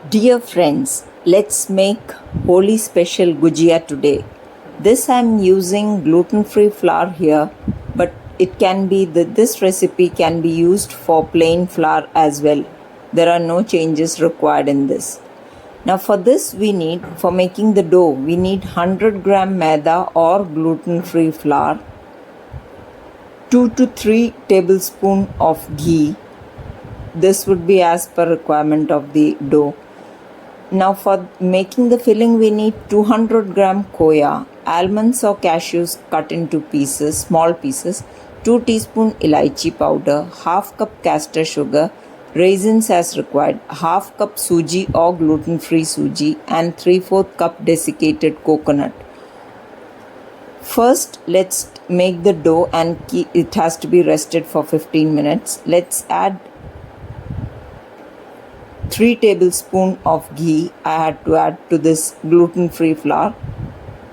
Dear friends, let's make Holi special GUJIYA today. This I'm using gluten-free flour here, but this recipe can be used for plain flour as well. There are no changes required in this. Now for making the dough, we need 100 gram maida or gluten-free flour, 2 to 3 tablespoons of ghee. This would be as per requirement of the dough. Now for making the filling, we need 200 gram khoya, almonds or cashews cut into pieces, small pieces, 2 teaspoon elaichi powder, half cup castor sugar, raisins as required, half cup sooji or gluten-free sooji, and 3/4 cup desiccated coconut. First, let's make the dough and it has to be rested for 15 minutes. Let's add 3 tablespoons of ghee I had to add to this gluten-free flour.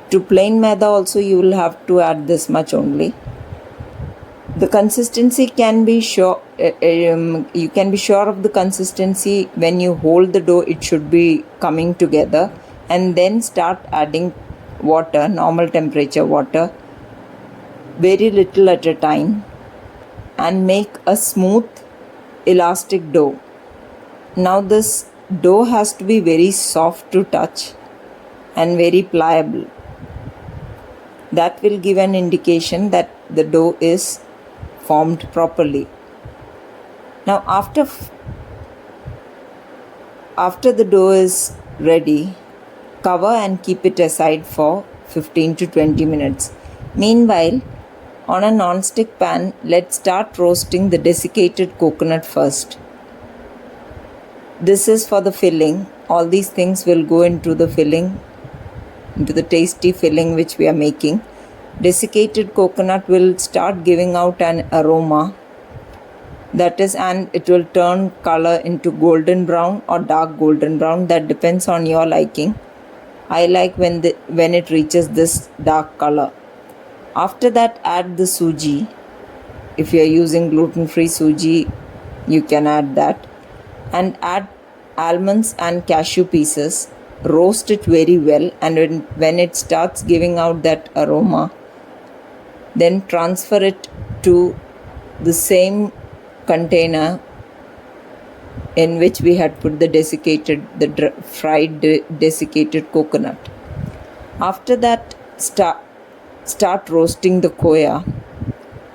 To plain maida also you will have to add this much only. The consistency can be sure, you can be sure of the consistency when you hold the dough. It should be coming together, and then start adding water, normal temperature water, very little at a time, and make a smooth elastic dough. Now this dough has to be very soft to touch and very pliable. That will give an indication that the dough is formed properly. Now after the dough is ready, cover and keep it aside for 15 to 20 minutes. Meanwhile, on a non-stick pan, let's start roasting the desiccated coconut first. This is for the filling. All these things will go into the filling, into the tasty filling which we are making. Desiccated coconut will start giving out an aroma, and it will turn color into golden brown or dark golden brown. That depends on your liking. I like when it reaches this dark color. After that, add the sooji. If you are using gluten-free sooji, you can add that, and add almonds and cashew pieces. Roast it very well, and when it starts giving out that aroma, then transfer it to the same container in which we had put the fried desiccated coconut. After that, start roasting the khoya.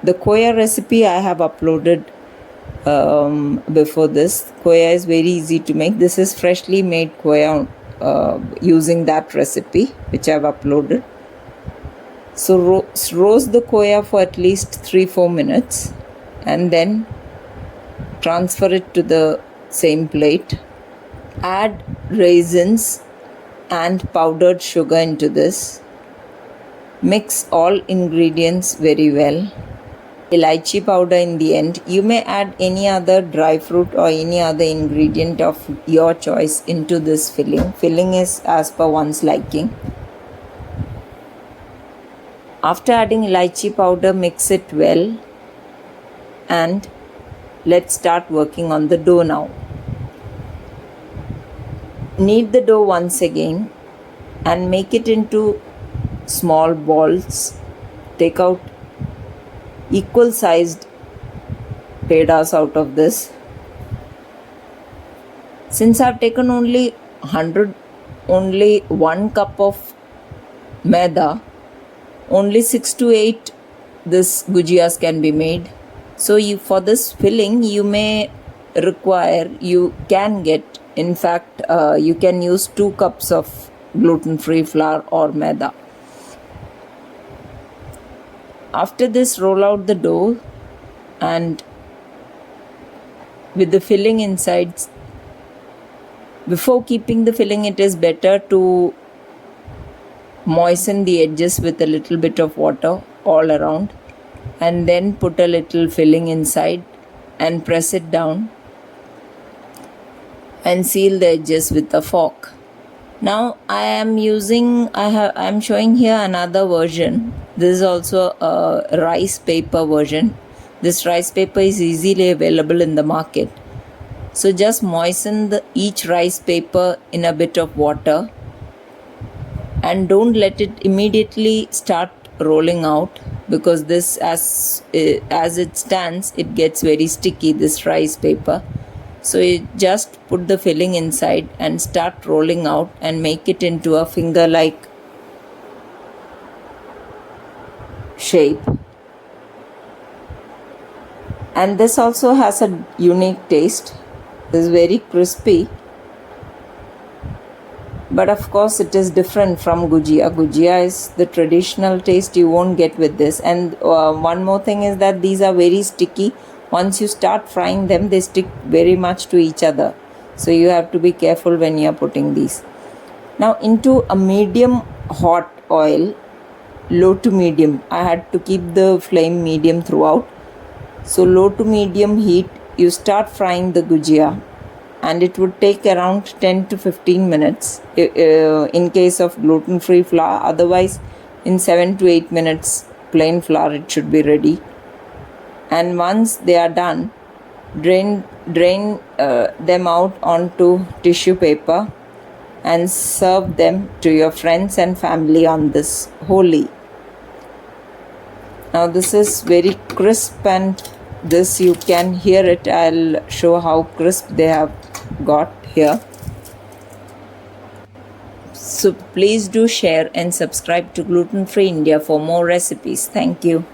The khoya recipe I have uploaded before this. Khoya is very easy to make. This is freshly made khoya using that recipe which I have uploaded. So roast the khoya for at least 3-4 minutes, and then transfer it to the same plate. Add raisins and powdered sugar into this. Mix all ingredients very well. Elaichi powder in the end. You may add any other dry fruit or any other ingredient of your choice into this filling. Filling is as per one's liking. After adding elaichi powder, mix it well, and let's start working on the dough now. Knead the dough once again and make it into small balls. Take out equal sized pedas out of this. Since I've taken only 1 cup of maida, only 6 to 8 this gujiyas can be made. So for this filling you can get, in fact you can use 2 cups of gluten-free flour or maida. After this, roll out the dough, and with the filling inside. Before keeping the filling, it is better to moisten the edges with a little bit of water all around, and then put a little filling inside and press it down and seal the edges with a fork. Now I am showing here another version. This is also a rice paper version. This rice paper is easily available in the market. So just moisten each rice paper in a bit of water, and don't let it immediately start rolling out, because this, as it stands, it gets very sticky, this rice paper. So you just put the filling inside and start rolling out and make it into a finger like shape. And this also has a unique taste. This is very crispy, but of course it is different from GUJIYA. GUJIYA is the traditional taste you won't get with this. And one more thing is that these are very sticky. Once you start frying them, they stick very much to each other, so you have to be careful when you are putting these. Now into a medium hot oil, low to medium, I had to keep the flame medium throughout. So low to medium heat, you start frying the GUJIYA, and it would take around 10 to 15 minutes in case of gluten-free flour. Otherwise, in 7 to 8 minutes plain flour, it should be ready. And once they are done, drain them out onto tissue paper and serve them to your friends and family on this Holi. Now this is very crisp, and this you can hear it. I'll show how crisp they have got here. So please do share and subscribe to Gluten Free India for more recipes. Thank you.